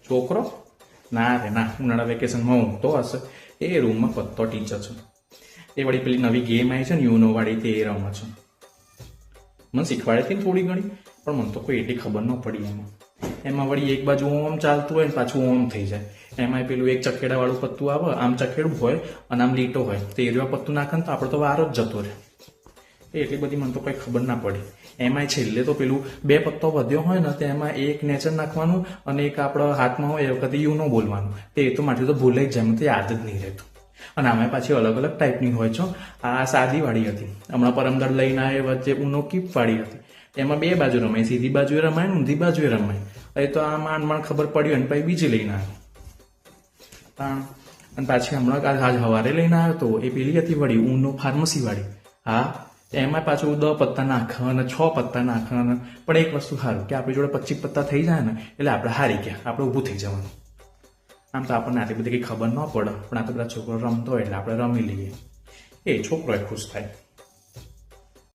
છોકરો ના રે ના, ઉનાળા વેકેશનમાં ઊંઘતો હશે. એ રૂમમાં પત્તો ટીચર છે. એ વળી પેલી નવી ગેમ આવી છે ને યુનો વાળી, તે એ રમે છે. મને શીખવાડી હતી ને થોડી ઘણી, પણ મને તો કોઈ એટલી ખબર ન પડી એમાં વળી એક બાજુ ઓમ ચાલતું હોય ને પાછું ઓમ થઈ જાય. એમાં પેલું એક ચકેડા વાળું પત્તું આવે, આમ ચકેડું હોય અને આમ લીટો હોય, તો એરિયા પત્તું નાખે ને તો આપણે તો વાર જ જતો રહે. એટલી બધી મને તો કઈ ખબર ના પડી. એમાંય છેલ્લે તો પેલું 2 પત્તો વધ્યો હોય ને તો એમાં એક નેચર નાખવાનું અને એક આપણા હાથમાં હોય એ વખતે યુનો બોલવાનું. તે તો માટે તો ભૂલાઈ જ જાય, મને તો યાદ જ નહીં રહેતું. અને આમાં પાછી અલગ અલગ ટાઈપની હોય છે. આ સાદી વાળી હતી, હમણાં પરમદર લઈને આવે વચ્ચે ઉનો કીપ વાળી હતી. એમાં 2 બાજુ રમાય, સીધી બાજુએ રમાય ને ઊંધી બાજુએ રમાય. એ તો આ માંડ ખબર પડી હોય ને પછી બીજી લઈને આવ્યો. અને પાછી હમણાં આજ સવારે લઈને આવ્યો તો એ પેલી હતી વળી ઉનો ફાર્મસી વાળી. હા, એમાં પાછું 10 પત્તા નાખે અને 6 પત્તા નાખે. પણ એક વસ્તુ સારું કે આપણી જોડે 25 પત્તા થઈ જાય ને એટલે આપણે હારી ગયા, આપણે ઊભું થઈ જવાનું. આમ તો આપણને આટલી બધી કંઈ ખબર ન પડે, પણ આ તો બધા છોકરો રમતો હોય એટલે આપણે રમી લઈએ. એ છોકરો ખુશ થાય.